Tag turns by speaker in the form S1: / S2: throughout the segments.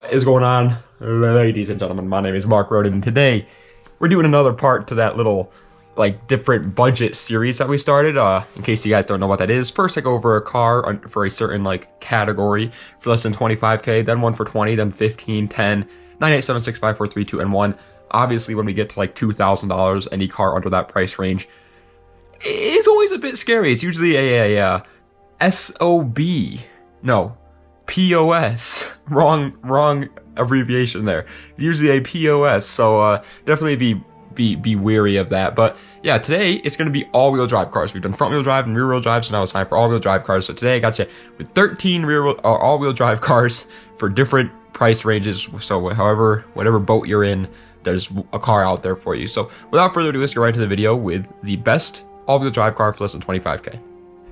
S1: What is going on, ladies and gentlemen? My name is Mark Roden, and today we're doing another part to that little different budget series that we started. In case you guys don't know what that is, first I go over a car for a certain category for less than 25k, then one for 20, then 15, 10, 9, 8, 7, 6, 5, 4, 3, 2, and 1. Obviously, when we get to $2,000, any car under that price range is always a bit scary. It's usually a SOB. No. POS. Wrong abbreviation there. Usually a POS, so definitely be wary of that. But yeah, today it's going to be all-wheel drive cars. We've done front-wheel drive and rear-wheel drive, so now it's time for all-wheel drive cars. So today I got you with 13 all-wheel drive cars for different price ranges. So whatever boat you're in, there's a car out there for you. So without further ado, let's get right to the video with the best all-wheel drive car for less than 25k.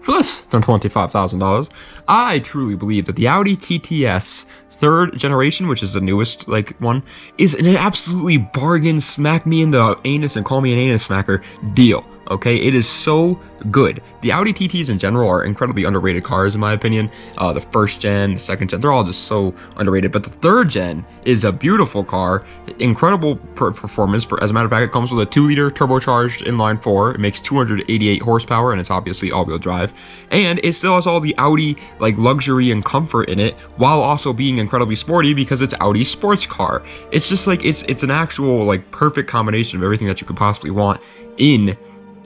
S1: For less than $25,000, I truly believe that the Audi TT S third generation, which is the newest one, is an absolutely bargain, smack me in the anus and call me an anus smacker deal. Okay, it is so good. The Audi TTs in general are incredibly underrated cars in my opinion. The first gen, the second gen, they're all just so underrated. But the third gen is a beautiful car, incredible performance. As a matter of fact, it comes with a 2-liter turbocharged inline 4. It makes 288 horsepower, and it's obviously all-wheel drive. And it still has all the Audi luxury and comfort in it, while also being incredibly sporty because it's Audi sports car. It's just it's an actual perfect combination of everything that you could possibly want in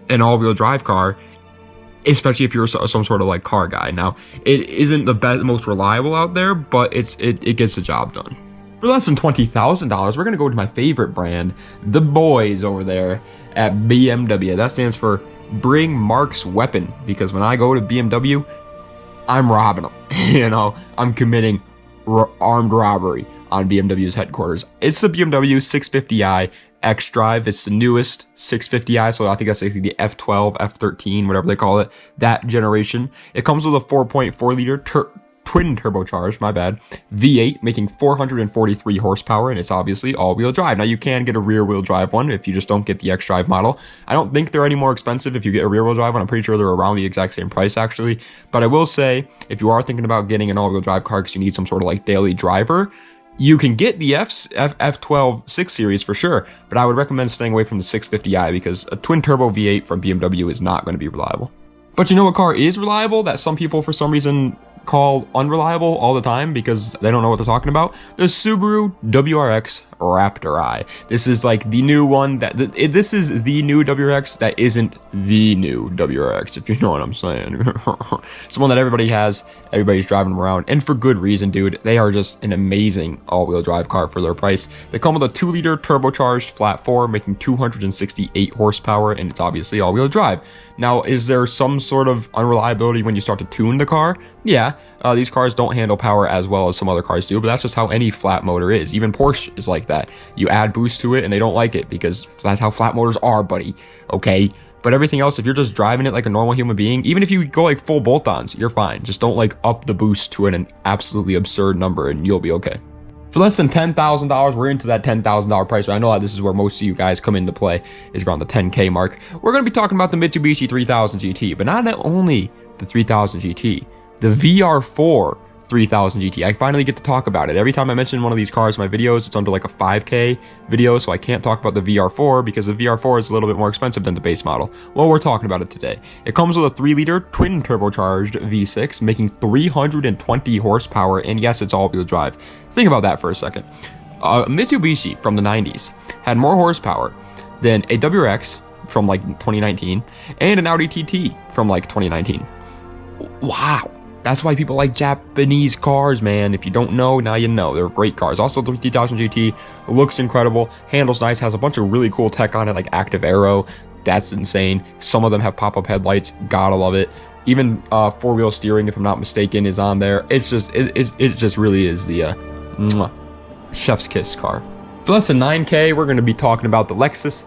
S1: an all-wheel drive car, especially if you're some sort of car guy. Now, it isn't the most reliable out there, but it gets the job done. For less than $20,000, we're gonna go to my favorite brand, the boys over there at BMW. That stands for Bring Mark's Weapon, because when I go to BMW, I'm robbing them. You know, I'm committing armed robbery on BMW's headquarters. It's the BMW 650i X-Drive. It's the newest 650i, so I think that's the F12, F13, whatever they call it, that generation. It comes with a 4.4-liter twin turbocharged, V8, making 443 horsepower, and it's obviously all-wheel drive. Now, you can get a rear-wheel drive one if you just don't get the X-Drive model. I don't think they're any more expensive if you get a rear-wheel drive one. I'm pretty sure they're around the exact same price, actually. But I will say, if you are thinking about getting an all-wheel drive car because you need some sort of daily driver, you can get the F12 6 Series for sure, but I would recommend staying away from the 650i because a twin-turbo V8 from BMW is not going to be reliable. But you know what car is reliable that some people for some reason call unreliable all the time because they don't know what they're talking about? The Subaru WRX Raptoreye. This is the new one this is the new WRX that isn't the new WRX, if you know what I'm saying. It's the one that everybody has, everybody's driving them around, and for good reason, dude. They are just an amazing all-wheel drive car for their price. They come with a 2-liter turbocharged flat 4, making 268 horsepower, and it's obviously all-wheel drive. Now, is there some sort of unreliability when you start to tune the car? Yeah, these cars don't handle power as well as some other cars do, but that's just how any flat motor is. Even Porsche is like that. You add boost to it and they don't like it because that's how flat motors are, buddy. Okay? But everything else, if you're just driving it like a normal human being, even if you go full bolt-ons, you're fine. Just don't up the boost to an absolutely absurd number and you'll be okay. For less than $10,000, we're into that $10,000 price. I know that this is where most of you guys come into play, is around the 10K mark. We're going to be talking about the Mitsubishi 3000 GT, but not only the 3000 GT, the VR4 3000 GT. I finally get to talk about it. Every time I mention one of these cars in my videos, it's under a 5K video, so I can't talk about the VR4 because the VR4 is a little bit more expensive than the base model. Well, we're talking about it today. It comes with a 3-liter twin turbocharged V6, making 320 horsepower, and yes, it's all-wheel drive. Think about that for a second. Mitsubishi from the 90s had more horsepower than a WRX from 2019 and an Audi TT from 2019. Wow. That's why people like Japanese cars, man. If you don't know, now you know. They're great cars. Also, the 3000 GT looks incredible, handles nice, has a bunch of really cool tech on it, like active aero. That's insane. Some of them have pop-up headlights. Gotta love it. Even 4-wheel steering, if I'm not mistaken, is on there. It just really is the chef's kiss car. For less than 9K, we're going to be talking about the Lexus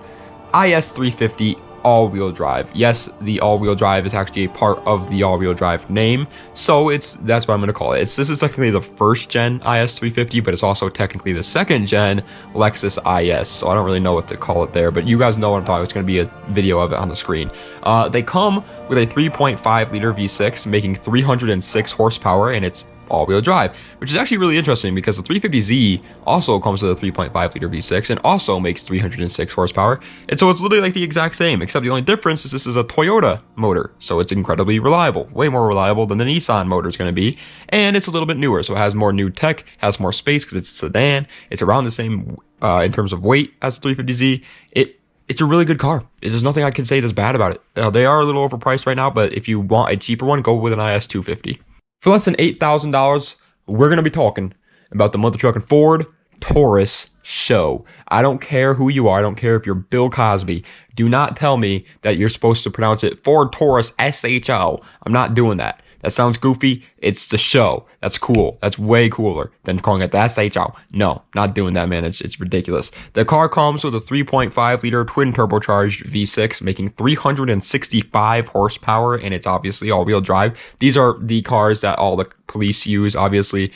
S1: IS350 all-wheel drive. Yes, the all-wheel drive is actually a part of the all-wheel drive name, so that's what I'm going to call it. This is technically the first gen IS350, but it's also technically the second gen Lexus IS, so I don't really know what to call it there, but you guys know what I'm talking about. It's going to be a video of it on the screen. They come with a 3.5 liter V6 making 306 horsepower, and it's all-wheel drive, which is actually really interesting because the 350Z also comes with a 3.5-liter V6 and also makes 306 horsepower. And so it's literally like the exact same, except the only difference is this is a Toyota motor, so it's incredibly reliable, way more reliable than the Nissan motor is going to be, and it's a little bit newer, so it has more new tech, has more space because it's a sedan. It's around the same in terms of weight as the 350Z. It's a really good car. There's nothing I can say that's bad about it. They are a little overpriced right now, but if you want a cheaper one, go with an IS250. For less than $8,000, we're going to be talking about the monthly truck and Ford Taurus SHO. I don't care who you are. I don't care if you're Bill Cosby. Do not tell me that you're supposed to pronounce it Ford Taurus SHO. I'm not doing that. That sounds goofy. It's the SHO. That's cool. That's way cooler than calling it the SHO. No, not doing that, man. It's ridiculous. The car comes with a 3.5-liter twin turbocharged V6, making 365 horsepower, and it's obviously all-wheel drive. These are the cars that all the police use, obviously.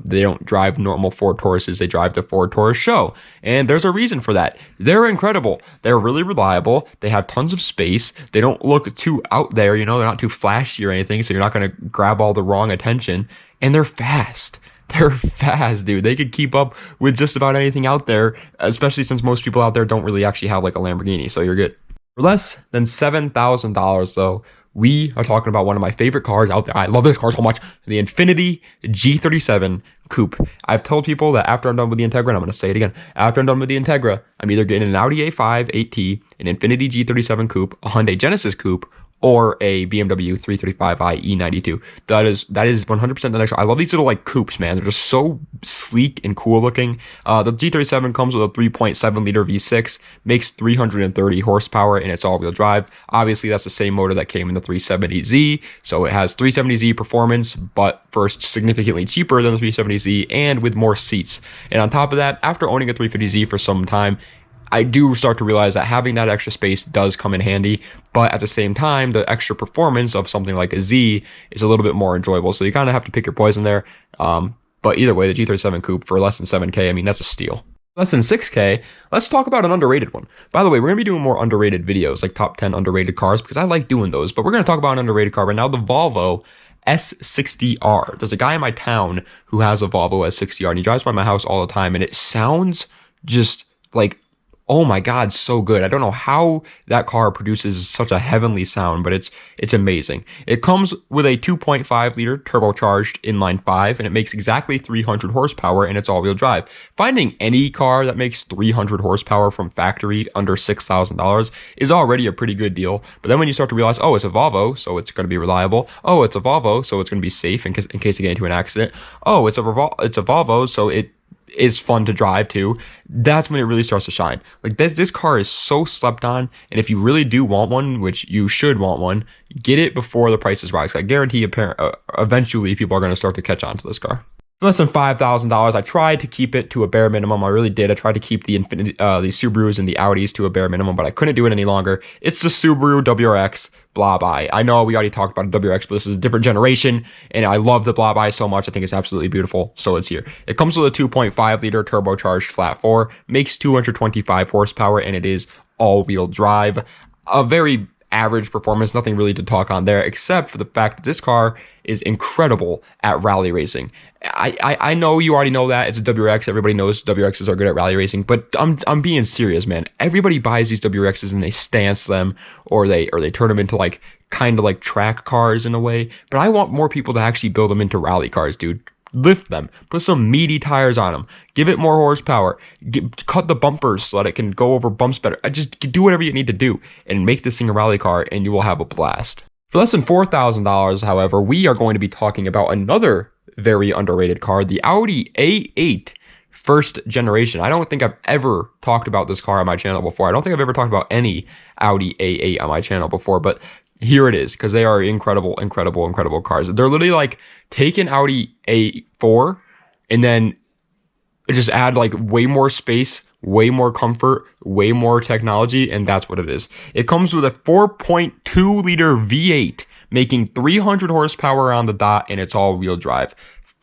S1: They don't drive normal Ford Tauruses. They drive the Ford Taurus SHO, and there's a reason for that. They're incredible. They're really reliable. They have tons of space. They don't look too out there, you know. They're not too flashy or anything, so you're not going to grab all the wrong attention, and they're fast. They're fast, dude. They could keep up with just about anything out there, especially since most people out there don't really actually have like a Lamborghini, so you're good. For less than $7,000 though, we are talking about one of my favorite cars out there. I love this car so much. The Infiniti G37 Coupe. I've told people that after I'm done with the Integra, and I'm going to say it again, after I'm done with the Integra, I'm either getting an Audi A5 8T, an Infiniti G37 Coupe, a Hyundai Genesis Coupe, or a BMW 335i E92. That is 100% the next one. I love these little like coupes, man. They're just so sleek and cool looking. The G37 comes with a 3.7-liter V6, makes 330 horsepower, and it's all-wheel drive. Obviously, that's the same motor that came in the 370Z, so it has 370Z performance, but first significantly cheaper than the 370Z and with more seats. And on top of that, after owning a 350Z for some time, I do start to realize that having that extra space does come in handy, but at the same time, the extra performance of something like a Z is a little bit more enjoyable. So you kind of have to pick your poison there. But either way, the G37 Coupe for less than 7K, I mean, that's a steal. Less than 6K, let's talk about an underrated one. By the way, we're going to be doing more underrated videos, like top 10 underrated cars, because I like doing those. But we're going to talk about an underrated car right now, the Volvo S60R. There's a guy in my town who has a Volvo S60R, and he drives by my house all the time, and it sounds just like, oh my God, so good. I don't know how that car produces such a heavenly sound, but it's amazing. It comes with a 2.5-liter turbocharged inline-5, and it makes exactly 300 horsepower, and it's all-wheel drive. Finding any car that makes 300 horsepower from factory under $6,000 is already a pretty good deal. But then when you start to realize, oh, it's a Volvo, so it's going to be reliable. Oh, it's a Volvo, so it's going to be safe in case you get into an accident. Oh, it's a Volvo, so it is fun to drive too. That's when it really starts to shine. Like this car is so slept on, and if you really do want one, which you should want one, get it before the prices rise. I guarantee eventually people are going to start to catch on to this car. For less than $5,000, I tried to keep it to a bare minimum. I really did. I tried to keep the Subarus and the Audis to a bare minimum, but I couldn't do it any longer. It's the Subaru WRX Blobeye. I know we already talked about a WRX, but this is a different generation, and I love the Blobeye so much. I think it's absolutely beautiful, so it's here. It comes with a 2.5-liter turbocharged flat 4, makes 225 horsepower, and it is all-wheel drive. A very average performance, nothing really to talk on there, except for the fact that this car is incredible at rally racing. I know you already know that it's a WRX. Everybody knows WRXs are good at rally racing, but I'm being serious, man. Everybody buys these WRXs and they stance them, or they turn them into like kind of like track cars in a way. But I want more people to actually build them into rally cars, dude. Lift them, put some meaty tires on them, give it more horsepower, cut the bumpers so that it can go over bumps better. Just do whatever you need to do and make this thing a rally car, and you will have a blast. For less than $4,000, however, we are going to be talking about another very underrated car, the Audi A8 first generation. I don't think I've ever talked about this car on my channel before. I don't think I've ever talked about any Audi A8 on my channel before, but here it is, because they are incredible cars. They're literally like take an Audi A4 and then just add like way more space, way more comfort, way more technology, and that's what it is. It comes with a 4.2-liter V8, making 300 horsepower on the dot, and it's all-wheel drive.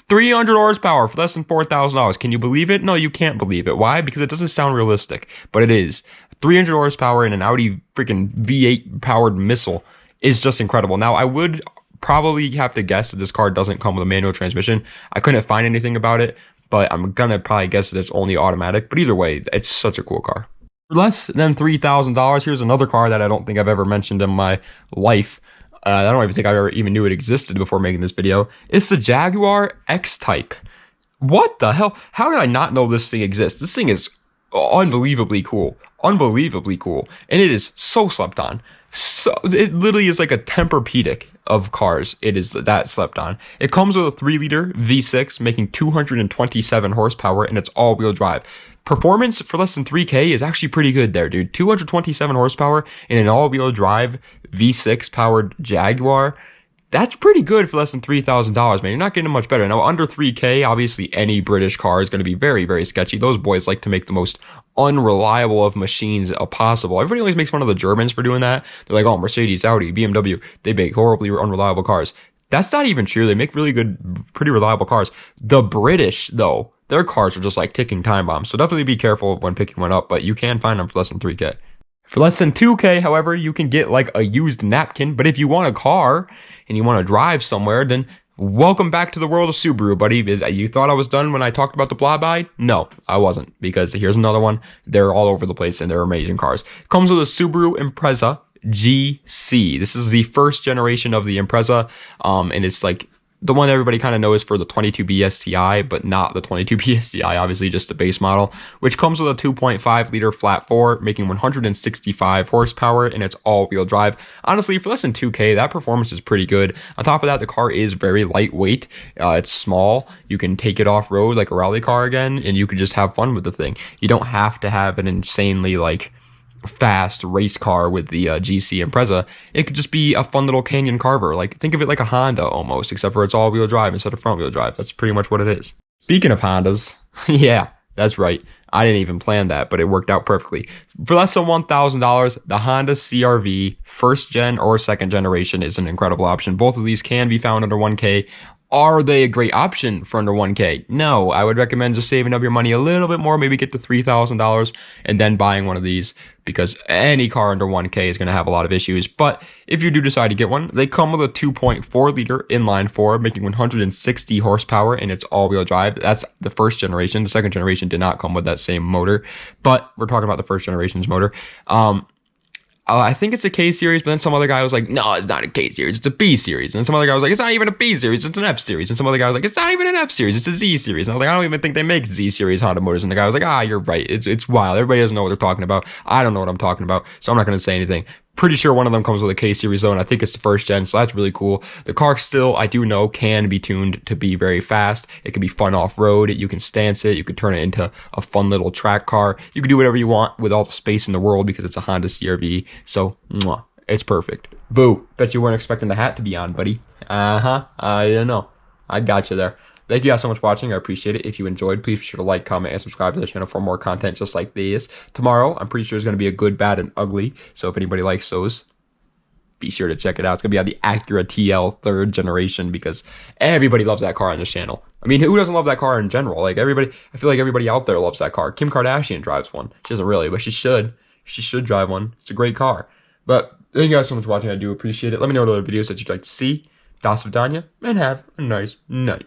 S1: 300 horsepower for less than $4,000. Can you believe it? No, you can't believe it. Why? Because it doesn't sound realistic, but it is. 300 horsepower in an Audi freaking V8 powered missile is just incredible. Now, I would probably have to guess that this car doesn't come with a manual transmission. I couldn't find anything about it, but I'm gonna probably guess that it's only automatic. But either way, it's such a cool car. For less than $3,000, here's another car that I don't think I've ever mentioned in my life. I don't even think I ever even knew it existed before making this video. It's the Jaguar X-Type. What the hell? How did I not know this thing exists? This thing is unbelievably cool. Unbelievably cool. And it is so slept on. So it literally is like a Tempur-Pedic of cars. It is that slept on. It comes with a 3-liter V6 making 227 horsepower, and it's all-wheel drive. Performance for less than 3K is actually pretty good there, dude. 227 horsepower in an all-wheel drive V6 powered Jaguar. That's pretty good for less than $3,000, man. You're not getting much better. Now, under 3K, obviously any British car is going to be very, very sketchy. Those boys like to make the most unreliable of machines possible. Everybody always makes fun of the Germans for doing that. They're like, oh, Mercedes, Audi, BMW, they make horribly unreliable cars. That's not even true. They make really good, pretty reliable cars. The British, though, their cars are just like ticking time bombs. So definitely be careful when picking one up, but you can find them for less than 3K. For less than 2K, however, you can get like a used napkin. But if you want a car and you want to drive somewhere, then welcome back to the world of Subaru, buddy. You thought I was done when I talked about the Blobeye? No, I wasn't, because here's another one. They're all over the place and they're amazing cars. Comes with a Subaru Impreza GC. This is the first generation of the Impreza, and it's like the one everybody kind of knows for the 22B STI, but not the 22B STI, obviously just the base model, which comes with a 2.5-liter flat 4, making 165 horsepower, and it's all-wheel drive. Honestly, for less than 2K, that performance is pretty good. On top of that, the car is very lightweight. It's small. You can take it off-road like a rally car again, and you can just have fun with the thing. You don't have to have an insanely, like, fast race car with the GC Impreza. It could just be a fun little canyon carver. Like, think of it like a Honda almost, except for it's all-wheel drive instead of front-wheel drive. That's pretty much what it is. Speaking of Hondas, yeah, that's right. I didn't even plan that, but it worked out perfectly. For less than $1,000, the Honda CR-V, first gen or second generation, is an incredible option. Both of these can be found under 1K. Are they a great option for under 1K? No, I would recommend just saving up your money a little bit more, maybe get to $3,000 and then buying one of these, because any car under 1K is going to have a lot of issues. But if you do decide to get one, they come with a 2.4-liter inline 4, making 160 horsepower, and it's all-wheel drive. That's the first generation. The second generation did not come with that same motor, but we're talking about the first generation's motor. I think it's a K series, but then some other guy was like, no, it's not a K series, it's a B series. And then some other guy was like, it's not even a B series, it's an F series. And some other guy was like, it's not even an F series, it's a Z series. And I was like, I don't even think they make Z series Honda motors. And the guy was like, you're right, it's wild. Everybody doesn't know what they're talking about. I don't know what I'm talking about, so I'm not going to say anything. Pretty sure one of them comes with a K series though, and I think it's the first gen, so that's really cool. The car still, I do know, can be tuned to be very fast. It can be fun off-road. You can stance it. You can turn it into a fun little track car. You can do whatever you want with all the space in the world because it's a Honda CR-V. So, it's perfect. Boo. Bet you weren't expecting the hat to be on, buddy. I don't know. I got you there. Thank you guys so much for watching. I appreciate it. If you enjoyed, please be sure to like, comment, and subscribe to the channel for more content just like this. Tomorrow, I'm pretty sure it's going to be a good, bad, and ugly. So if anybody likes those, be sure to check it out. It's going to be on the Acura TL 3rd generation because everybody loves that car on this channel. I mean, who doesn't love that car in general? Like, everybody, I feel like everybody out there loves that car. Kim Kardashian drives one. She doesn't really, but she should. She should drive one. It's a great car. But thank you guys so much for watching. I do appreciate it. Let me know what other videos that you'd like to see. Das Vidania, and have a nice night.